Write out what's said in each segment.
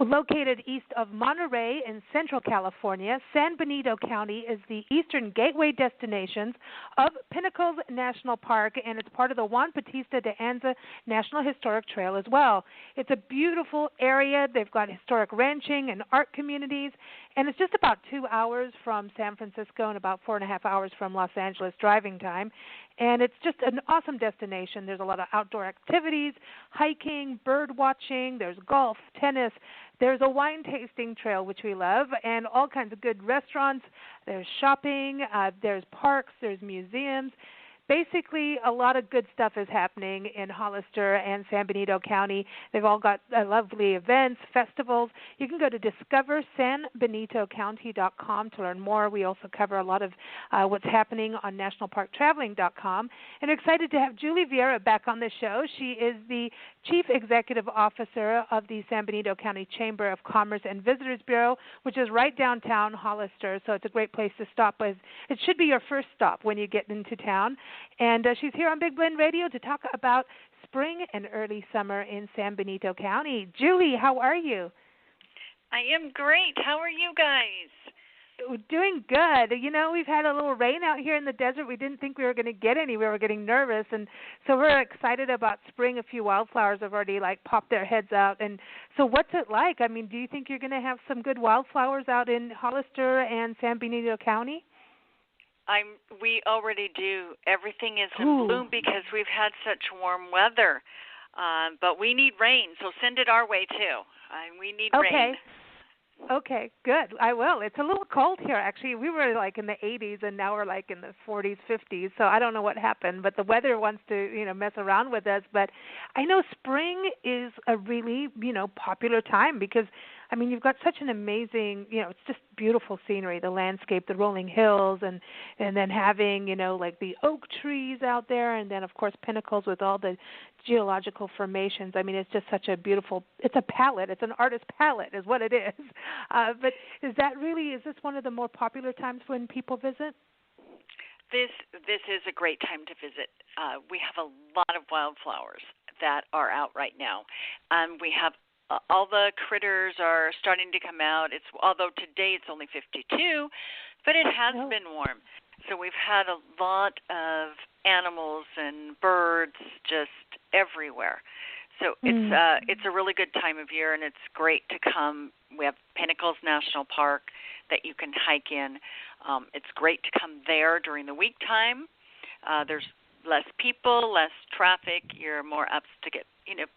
Located east of Monterey in Central California, San Benito County is the eastern gateway destinations of Pinnacles National Park, and it's part of the Juan-Bautista-ca National Historic Trail as well. It's a beautiful area. They've got historic ranching and art communities, and it's just about 2 hours from San Francisco and about 4.5 hours from Los Angeles driving time. And it's just an awesome destination. There's a lot of outdoor activities, hiking, bird watching, there's golf, tennis. There's a wine tasting trail, which we love, and all kinds of good restaurants. There's shopping, there's parks, there's museums. Basically, a lot of good stuff is happening in Hollister and San Benito County. They've all got lovely events, festivals. You can go to discover san-benito-county.com to learn more. We also cover a lot of what's happening on nationalparktraveling.com. And excited to have Juli Vieira back on the show. She is the Chief Executive Officer of the San Benito County Chamber of Commerce and Visitors Bureau, which is right downtown Hollister, so it's a great place to stop. It should be your first stop when you get into town. And she's here on Big Blend Radio to talk about spring and early summer in San Benito County. Juli, how are you? I am great. How are you guys? Doing good. You know, we've had a little rain out here in the desert. We didn't think we were going to get any. We were getting nervous. And so we're excited about spring. A few wildflowers have already, popped their heads out. And so what's it like? I mean, do you think you're going to have some good wildflowers out in Hollister and San Benito County? We already do. Everything is in bloom because we've had such warm weather. But we need rain, so send it our way too. We need rain. Okay, good. I will. It's a little cold here, actually. We were in the 80s, and now we're in the 40s, 50s. So I don't know what happened, but the weather wants to, mess around with us. But I know spring is a really, popular time because, you've got such an amazing, it's just beautiful scenery, the landscape, the rolling hills, and then having, the oak trees out there, and then, of course, Pinnacles with all the geological formations. It's just such a beautiful, it's a palette. It's an artist's palette is what it is. But is this one of the more popular times when people visit? This is a great time to visit. We have a lot of wildflowers that are out right now. We have all the critters are starting to come out. Although today it's only 52, but it has been warm. So we've had a lot of animals and birds just everywhere. So it's a really good time of year, and it's great to come. We have Pinnacles-National-Park that you can hike in. It's great to come there during the week time. There's less people, less traffic. You're more apt to get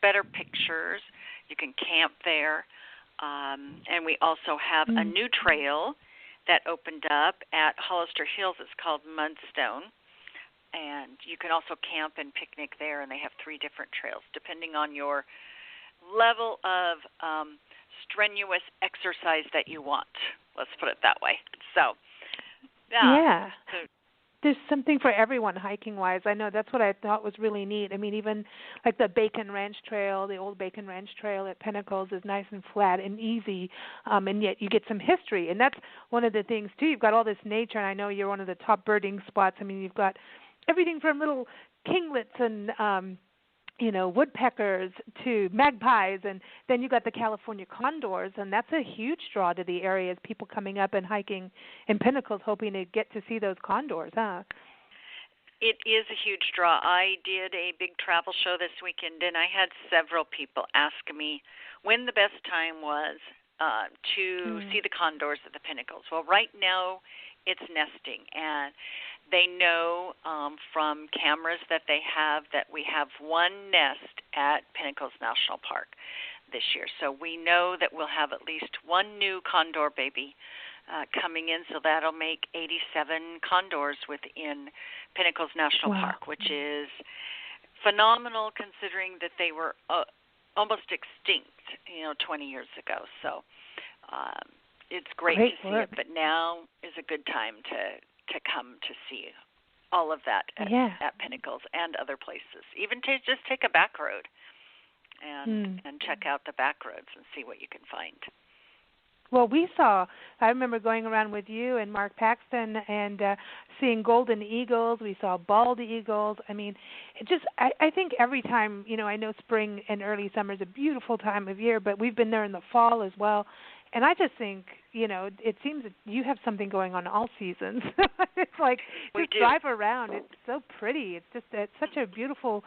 better pictures. You can camp there. And we also have a new trail that opened up at Hollister Hills. It's called Mudstone. And you can also camp and picnic there, and they have 3 different trails, depending on your level of strenuous exercise that you want. Let's put it that way. So, yeah. There's something for everyone hiking-wise. I know that's what I thought was really neat. Even the Bacon Ranch Trail, the old Bacon Ranch Trail at Pinnacles is nice and flat and easy, and yet you get some history. And that's one of the things, too. You've got all this nature, and I know you're one of the top birding spots. You've got everything from little kinglets and, woodpeckers to magpies, and then you got the California condors, and that's a huge draw to the area as people coming up and hiking in Pinnacles hoping to get to see those condors, huh? It is a huge draw. I did a big travel show this weekend, and I had several people ask me when the best time was to see the condors at the Pinnacles. Well, right now it's nesting, and they know from cameras that they have that we have one nest at Pinnacles National Park this year. So we know that we'll have at least one new condor baby coming in, so that'll make 87 condors within Pinnacles National Park, which is phenomenal considering that they were almost extinct, 20 years ago. So it's great to see it, but now is a good time to come to see all of that at Pinnacles and other places. Even to just take a back road and check out the back roads and see what you can find. Well, I remember going around with you and Mark Paxton and seeing golden eagles. We saw bald eagles. I mean, I think every time, I know spring and early summer is a beautiful time of year, but we've been there in the fall as well. And I just think, it seems that you have something going on all seasons. It's like, just drive around. It's so pretty. It's such a beautiful,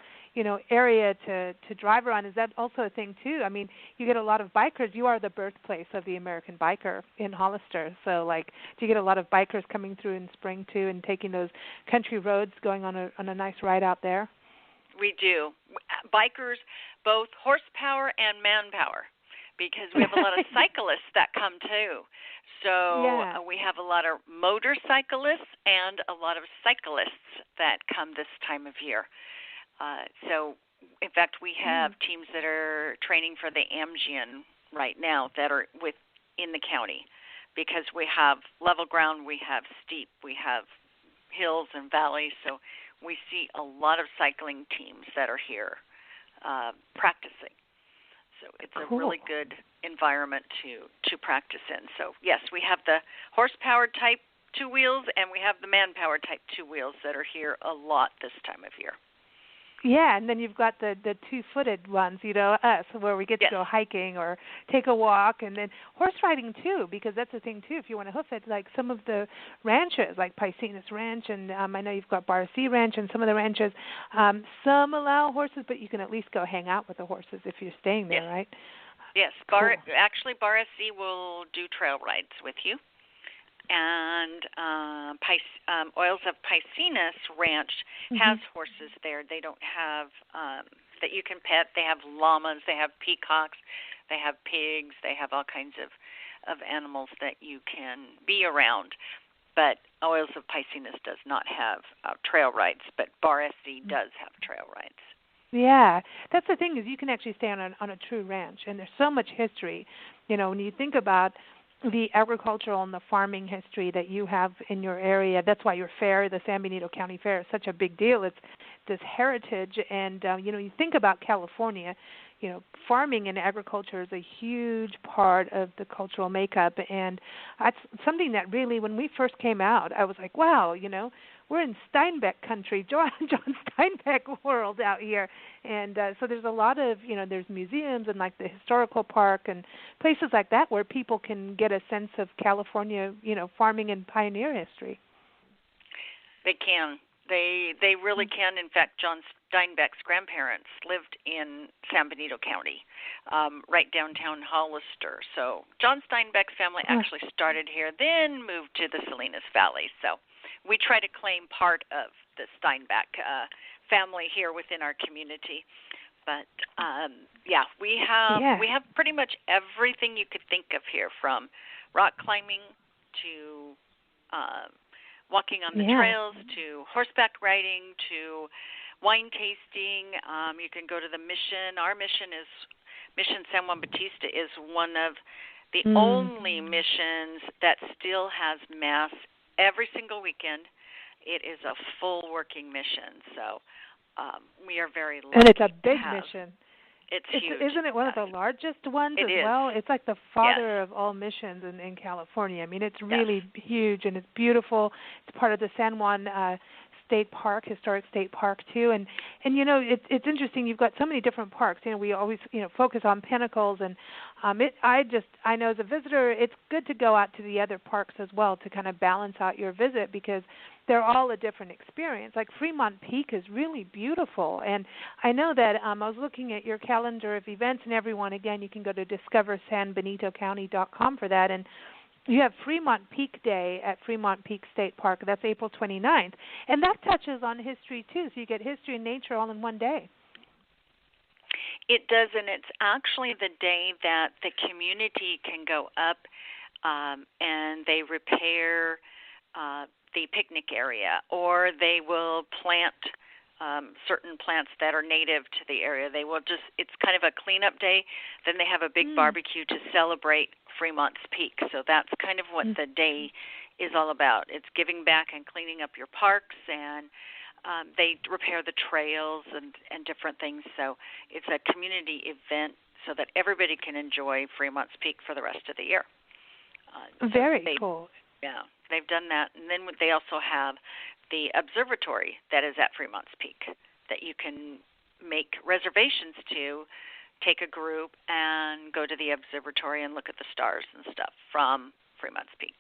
area to drive around. Is that also a thing, too? I mean, you get a lot of bikers. You are the birthplace of the American biker in Hollister. So, do you get a lot of bikers coming through in spring, too, and taking those country roads, going on a nice ride out there? We do. Bikers, both horsepower and manpower, because we have a lot of cyclists that come too. So we have a lot of motorcyclists and a lot of cyclists that come this time of year. So, in fact, we have teams that are training for the Amgen right now that are in the county, because we have level ground, we have steep, we have hills and valleys. So we see a lot of cycling teams that are here practicing. So it's a really good environment to practice in. So, yes, we have the horsepower type two wheels, and we have the manpower type two wheels that are here a lot this time of year. Yeah, and then you've got the two-footed ones, us, where we get to go hiking or take a walk, and then horse riding too, because that's the thing too. If you want to hoof it, like some of the ranches, like Piscinas Ranch, and I know you've got Bar C Ranch, and some of the ranches, some allow horses, but you can at least go hang out with the horses if you're staying there, right? Yes, Bar SC will do trail rides with you. And Oils of Piscinas Ranch has horses there. They don't have that you can pet. They have llamas, they have peacocks, they have pigs, they have all kinds of animals that you can be around. But Oils of Piscinas does not have trail rides, but Bar SC does have trail rides. Yeah, that's the thing, is you can actually stay on a true ranch, and there's so much history. When you think about the agricultural and the farming history that you have in your area. That's why your fair, the San Benito-County Fair, is such a big deal. It's this heritage, and you think about California, farming and agriculture is a huge part of the cultural makeup, and that's something that really, when we first came out, I was like, wow, we're in Steinbeck country, John Steinbeck world out here. And so there's a lot of, there's museums and like the historical park and places like that where people can get a sense of California, farming and pioneer history. They can. They really can. In fact, John Steinbeck's grandparents lived in San Benito County, right downtown Hollister. So John Steinbeck's family actually started here, then moved to the Salinas Valley. So we try to claim part of the Steinbeck family here within our community. But we have pretty much everything you could think of here, from rock climbing to walking on the trails, to horseback riding, to wine tasting. You can go to the mission. Our mission San-Juan-Bautista is one of the only missions that still has Mass every single weekend. It is a full working mission, so we are very lucky. And it's a big mission. It's huge. Isn't it one of the largest ones as well? It's like the father of all missions in California. I mean, it's really huge, and it's beautiful. It's part of the San Juan State Park, historic state park too, and it's interesting. You've got so many different parks. We always focus on Pinnacles, and I know as a visitor, it's good to go out to the other parks as well to kind of balance out your visit, because they're all a different experience. Like Fremont Peak is really beautiful, and I know that I was looking at your calendar of events, and everyone, again, you can go to discoversan-benito-county.com for that, and you have Fremont Peak Day at Fremont Peak State Park. That's April 29th, and that touches on history too, so you get history and nature all in one day. It does, and it's actually the day that the community can go up and they repair the picnic area, or they will plant certain plants that are native to the area. They will it's kind of a cleanup day. Then they have a big barbecue to celebrate Fremont's Peak. So that's kind of what the day is all about. It's giving back and cleaning up your parks, and they repair the trails and different things. So it's a community event so that everybody can enjoy Fremont's Peak for the rest of the year. Very cool. Yeah, they've done that. And then they also have the observatory that is at Fremont's Peak that you can make reservations to, take a group, and go to the observatory and look at the stars and stuff from Fremont's Peak.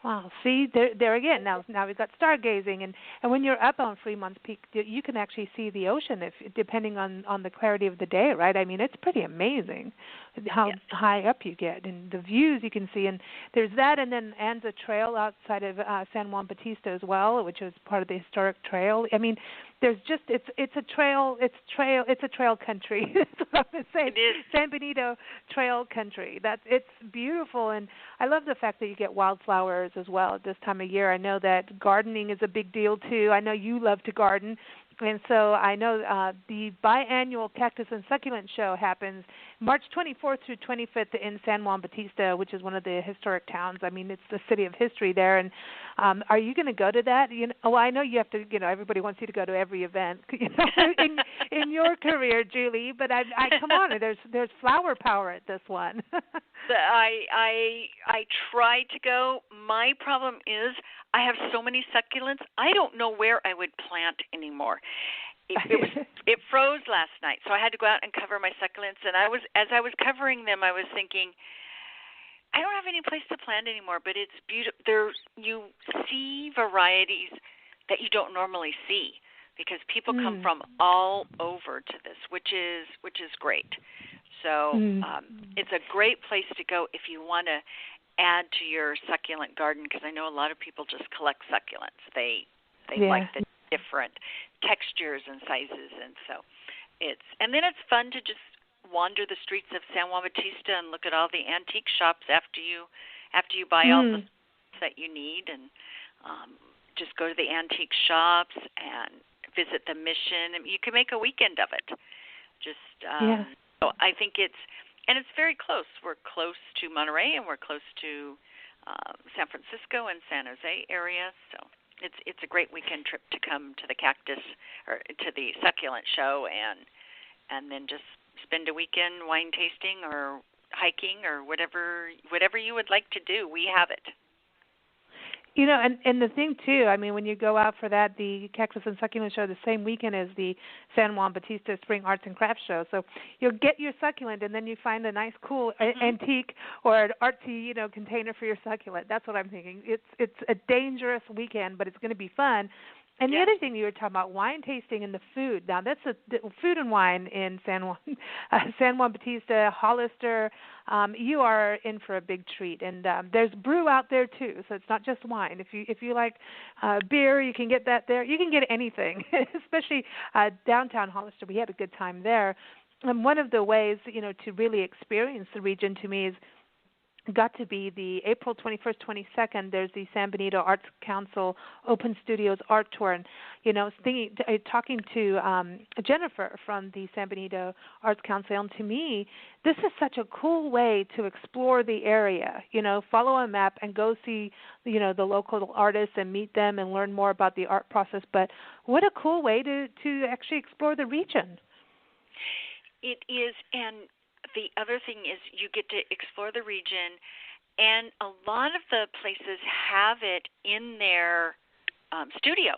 Wow. See, there again. Now we've got stargazing, and when you're up on Fremont's Peak, you can actually see the ocean, depending on the clarity of the day, right? I mean, it's pretty amazing how high up you get, and the views you can see. And there's that, and then Anza Trail outside of San Juan-Bautista as well, which is part of the historic trail. I mean, there's just it's a trail country. That's what I'm saying. It is San Benito trail country. It's beautiful, and I love the fact that you get wildflowers as well at this time of year. I know that gardening is a big deal too. I know you love to garden, and so I know the biannual Cactus and Succulent Show happens March 24th through 25th in San Juan-Bautista, which is one of the historic towns. I mean, it's the city of history there. And are you going to go to that? Well, I know you have to. Everybody wants you to go to every event, in your career, Julie. But I come on, there's flower power at this one. I try to go. My problem is I have so many succulents. I don't know where I would plant anymore. It froze last night, so I had to go out and cover my succulents. And as I was covering them, I was thinking, I don't have any place to plant anymore. But it's beautiful. You see varieties that you don't normally see because people come from all over to this, which is great. So it's a great place to go if you want to add to your succulent garden, because I know a lot of people just collect succulents. They like the different textures and sizes, and so it's fun to just wander the streets of San Juan-Bautista and look at all the antique shops after you buy all the stuff that you need, and just go to the antique shops and visit the mission. You can make a weekend of it. So I think it's very close. We're close to Monterey, and we're close to San Francisco and San Jose area. So it's a great weekend trip to come to the cactus or to the succulent show, and then just spend a weekend wine tasting or hiking or whatever you would like to do. We have it. And the thing, too, I mean, when you go out for that, the Cactus and Succulent Show, the same weekend as the San Juan-Bautista Spring Arts and Crafts Show. So you'll get your succulent, and then you find a nice, cool antique or an artsy, container for your succulent. That's what I'm thinking. It's a dangerous weekend, but it's going to be fun. And the other thing you were talking about, wine tasting and the food. Now, that's food and wine in San Juan-Bautista, Hollister. You are in for a big treat. And there's brew out there, too, so it's not just wine. If you like beer, you can get that there. You can get anything, especially downtown Hollister. We had a good time there. And one of the ways, to really experience the region to me is got to be the April 21st, 22nd. There's the San Benito Arts Council Open Studios Art Tour, and talking to Jennifer from the San Benito Arts Council. And to me, this is such a cool way to explore the area. Follow a map and go see the local artists and meet them and learn more about the art process. But what a cool way to actually explore the region. It is, and the other thing is you get to explore the region, and a lot of the places have it in their studio,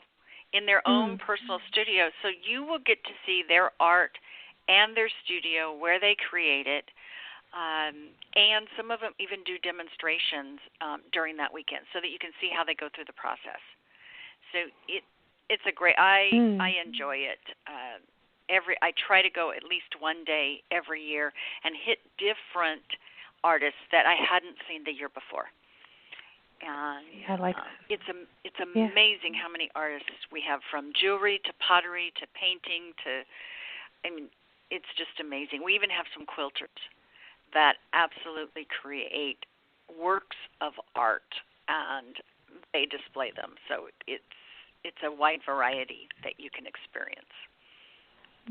in their own personal studio. So you will get to see their art and their studio, where they create it, and some of them even do demonstrations during that weekend so that you can see how they go through the process. So it's a great, I enjoy it. I try to go at least one day every year and hit different artists that I hadn't seen the year before. And I like it's amazing how many artists we have, from jewelry to pottery to painting to, it's just amazing. We even have some quilters that absolutely create works of art, and they display them. So it's a wide variety that you can experience.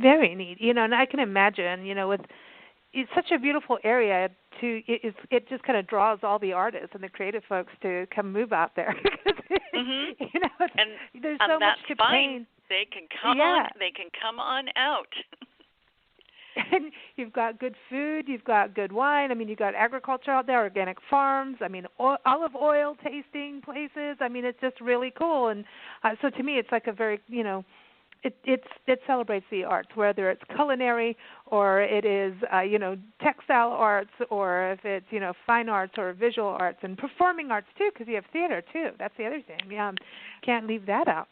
Very neat, and I can imagine, it's such a beautiful area. It just kind of draws all the artists and the creative folks to come move out there. And there's so much to fine. paint. They can come on. They can come on out. And you've got good food, you've got good wine. I mean, you've got agriculture out there, organic farms. I mean, olive oil tasting places. I mean, it's just really cool. And so to me, it's like a very, it celebrates the arts, whether it's culinary or it is, textile arts, or if it's, fine arts or visual arts and performing arts too, because you have theater too. That's the other thing. Can't leave that out.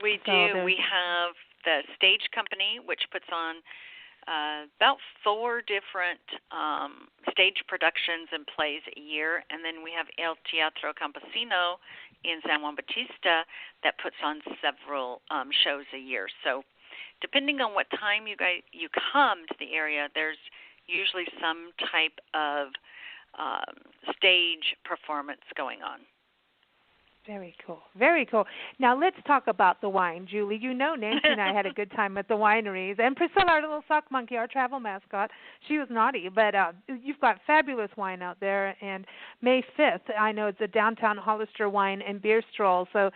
We do. We have the stage company, which puts on about 4 different stage productions and plays a year, and then we have El Teatro Campesino in San Juan-Bautista that puts on several shows a year. So depending on what time you come to the area, there's usually some type of stage performance going on. Very cool. Very cool. Now let's talk about the wine, Julie. Nancy and I had a good time at the wineries. And Priscilla, our little sock monkey, our travel mascot, she was naughty. But you've got fabulous wine out there. And May 5th, I know it's a downtown Hollister wine and beer stroll. So,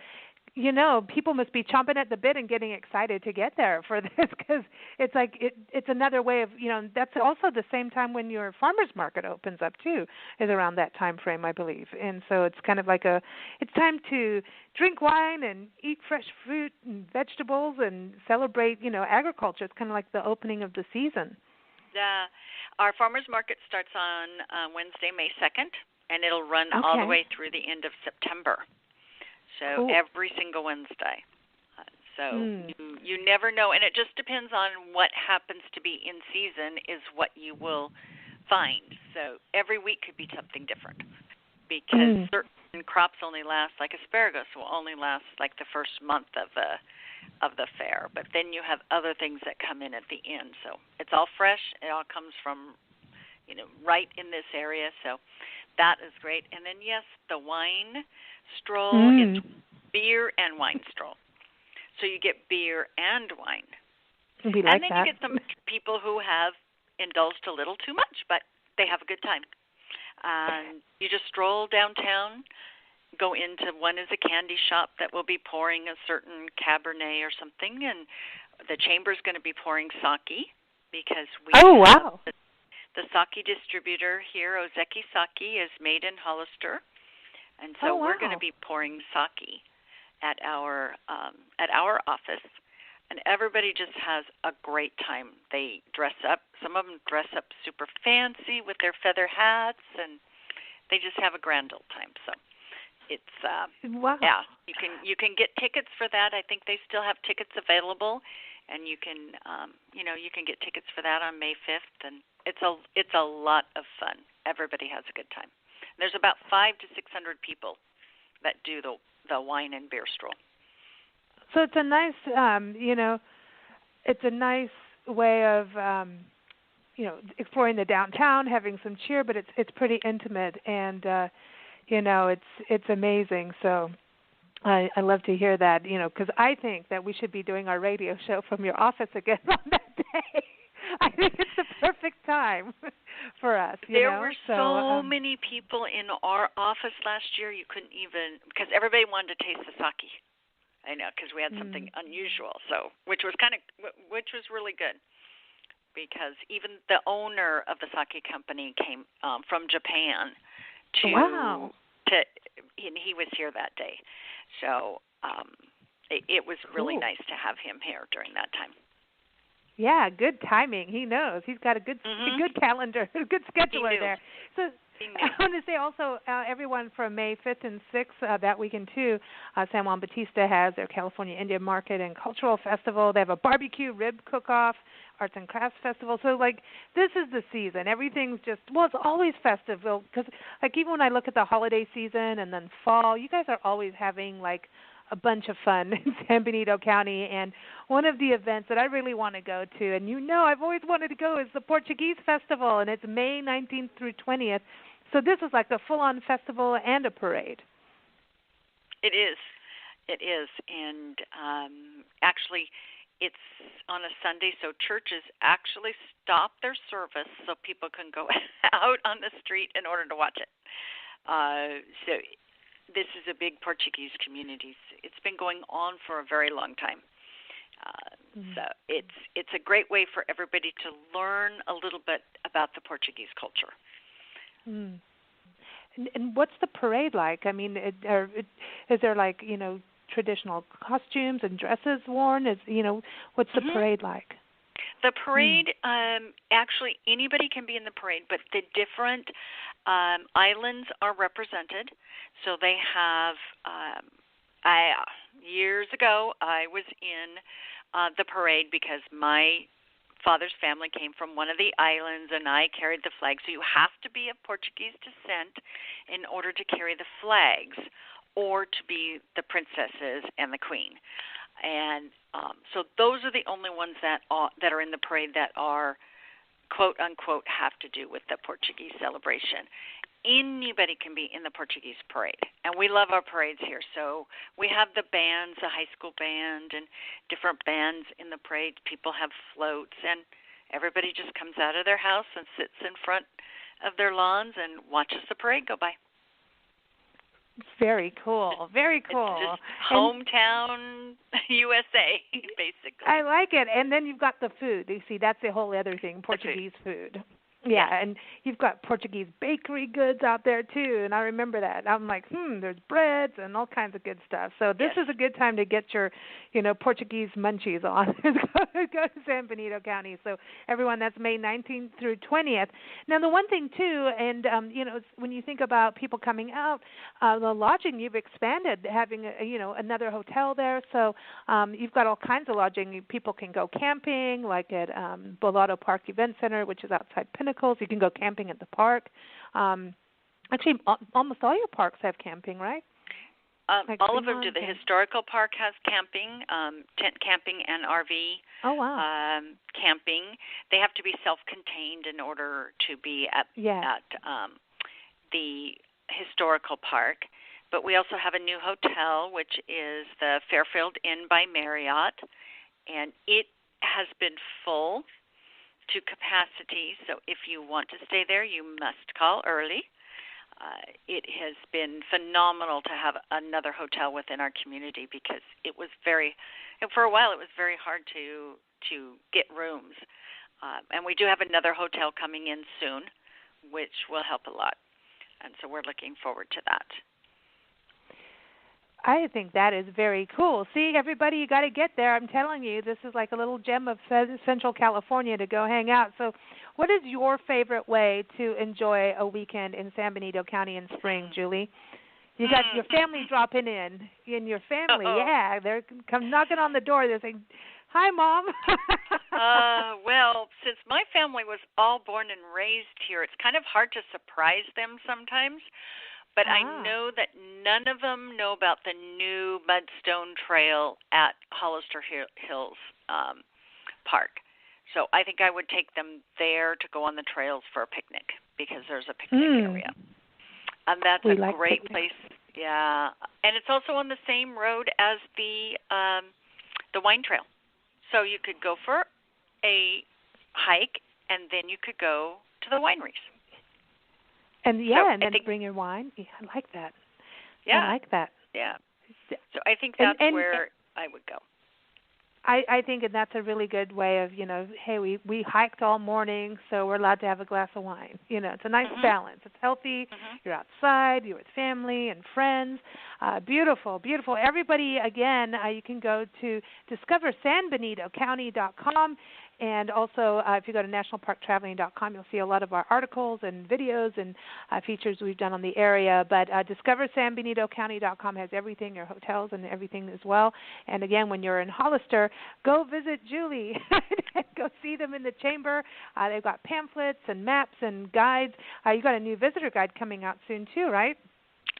people must be chomping at the bit and getting excited to get there for this, because it's like it's another way of, that's also the same time when your farmers market opens up too, is around that time frame, I believe. And so it's kind of like it's time to drink wine and eat fresh fruit and vegetables and celebrate, agriculture. It's kind of like the opening of the season. Yeah. Our farmers market starts on Wednesday, May 2nd, and it'll run all the way through the end of September. So every single Wednesday. You never know. And it just depends on what happens to be in season is what you will find. So every week could be something different, because certain crops only last, like asparagus will only last like the first month of the fair. But then you have other things that come in at the end. So it's all fresh. It all comes from, right in this area. So that is great. And then, yes, the wine stroll is beer and wine stroll. So you get beer and wine. And then you get some people who have indulged a little too much, but they have a good time. You just stroll downtown, go into one is a candy shop that will be pouring a certain Cabernet or something, and the chamber's going to be pouring sake, because we have the sake distributor here, Ozeki Sake, is made in Hollister. And so we're going to be pouring sake at our office, and everybody just has a great time. They dress up. Some of them dress up super fancy with their feather hats, and they just have a grand old time. So it's yeah. You can get tickets for that. I think they still have tickets available, and you can you can get tickets for that on May 5th, and it's a lot of fun. Everybody has a good time. There's about 500 to 600 people that do the wine and beer stroll. So it's a nice, it's a nice way of, exploring the downtown, having some cheer, but it's pretty intimate, and it's amazing. So I love to hear that, because I think that we should be doing our radio show from your office again on that day. I think it's the perfect time for us. There were so many people in our office last year, you couldn't even, because everybody wanted to taste the sake. I know, because we had something unusual, which was really good, because even the owner of the sake company came from Japan and he was here that day. So it was really nice to have him here during that time. Yeah, good timing. He knows. He's got a good calendar, a good scheduler there. So I want to say also, everyone from May 5th and 6th, that weekend too, San Juan-Bautista has their California Indian Market and Cultural Festival. They have a barbecue rib cook-off, arts and crafts festival. So, this is the season. Everything's just, it's always festive. Because, even when I look at the holiday season and then fall, you guys are always having, a bunch of fun in San Benito County. And one of the events that I really want to go to, and I've always wanted to go, is the Portuguese Festival, and it's May 19th through 20th. So this is like a full-on festival and a parade. It is. And actually, it's on a Sunday, so churches actually stop their service so people can go out on the street in order to watch it. So this is a big Portuguese community. It's been going on for a very long time. So it's a great way for everybody to learn a little bit about the Portuguese culture. Mm. And what's the parade like? I mean, is there like, traditional costumes and dresses worn? What's the parade like? The parade, actually anybody can be in the parade, but the different islands are represented. So they have, years ago I was in the parade because my father's family came from one of the islands, and I carried the flag. So you have to be of Portuguese descent in order to carry the flags or to be the princesses and the queen. And so those are the only ones that are in the parade that are, quote, unquote, have to do with the Portuguese celebration. Anybody can be in the Portuguese parade, and we love our parades here. So we have the bands, the high school band, and different bands in the parade. People have floats, and everybody just comes out of their house and sits in front of their lawns and watches the parade go by. Very cool. Very cool. It's just hometown USA, basically. I like it. And then you've got the food. You see, that's the whole other thing, Portuguese food. Yeah, and you've got Portuguese bakery goods out there, too, and I remember that. I'm like, there's breads and all kinds of good stuff. So this is a good time to get your, Portuguese munchies on. Go to San Benito County. So everyone, that's May 19th through 20th. Now, the one thing, too, and, when you think about people coming out, the lodging, you've expanded, having, another hotel there. So you've got all kinds of lodging. People can go camping, like at Bolado Park Event Center, which is outside Pinnacles. You can go camping at the park. Actually, almost all your parks have camping, right? All of them do. The historical park has camping, tent camping and RV camping. They have to be self-contained in order to be at the historical park. But we also have a new hotel, which is the Fairfield Inn by Marriott, and it has been full to capacity, so if you want to stay there, you must call early. It has been phenomenal to have another hotel within our community because for a while it was very hard to get rooms. And we do have another hotel coming in soon, which will help a lot. And so we're looking forward to that. I think that is very cool. See, everybody, you got to get there. I'm telling you, this is like a little gem of Central California to go hang out. So what is your favorite way to enjoy a weekend in San Benito County in spring, Julie? You got your family dropping in. Your family, they're come knocking on the door. They're saying, "Hi, Mom." Well, since my family was all born and raised here, it's kind of hard to surprise them sometimes. But I know that none of them know about the new Mudstone Trail at Hollister Hills Park. So I think I would take them there to go on the trails for a picnic because there's a picnic area. And that's a great place. Yeah. And it's also on the same road as the wine trail. So you could go for a hike and then you could go to the wineries. And and then bring your wine. Yeah, I like that. Yeah. I like that. Yeah. So I think that's where I would go. I think that's a really good way of, hey, we hiked all morning, so we're allowed to have a glass of wine. It's a nice balance. It's healthy. You're outside. You're with family and friends. Beautiful, beautiful. Everybody, again, you can go to discoversanbenitocounty.com. And also, if you go to nationalparktraveling.com, you'll see a lot of our articles and videos and features we've done on the area. But discoversanbenitocounty.com has everything, your hotels and everything as well. And again, when you're in Hollister, go visit Juli. Go see them in the chamber. They've got pamphlets and maps and guides. You got a new visitor guide coming out soon too, right?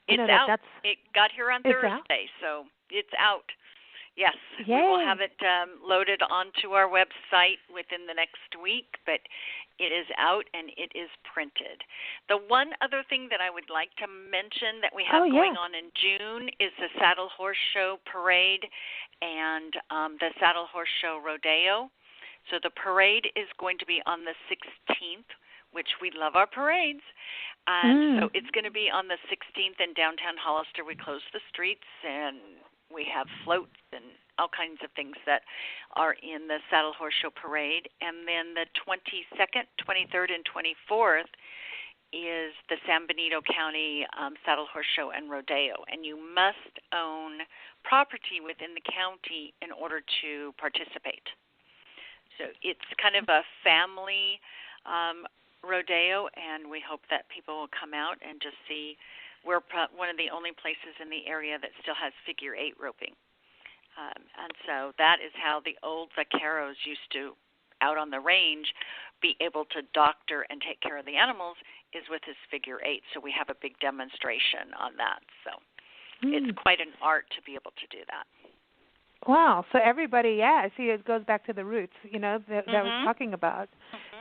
It's out. It got here on Thursday, so it's out. Yes, we will have it loaded onto our website within the next week, but it is out and it is printed. The one other thing that I would like to mention that we have going on in June is the Saddle Horse Show Parade and the Saddle Horse Show Rodeo. So the parade is going to be on the 16th, which we love our parades. So it's going to be on the 16th in downtown Hollister. We close the streets and we have floats and all kinds of things that are in the Saddle Horse Show Parade. And then the 22nd, 23rd, and 24th is the San Benito County Saddle Horse Show and Rodeo. And you must own property within the county in order to participate. So it's kind of a family rodeo, and we hope that people will come out and just see. We're one of the only places in the area that still has figure 8 roping. And so that is how the old vaqueros used to, out on the range, be able to doctor and take care of the animals, is with his figure 8. So we have a big demonstration on that. So it's quite an art to be able to do that. Wow. So everybody, I see it goes back to the roots, that I was talking about.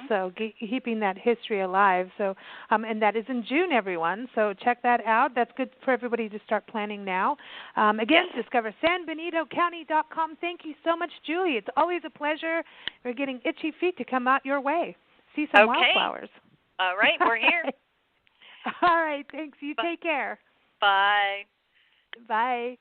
So keeping that history alive. So, and that is in June, everyone. So check that out. That's good for everybody to start planning now. Again, discover san-benito-county.com. Thank you so much, Julie. It's always a pleasure. We're getting itchy feet to come out your way. See some wildflowers. All right, we're here. All right, thanks. You take care. Bye. Bye.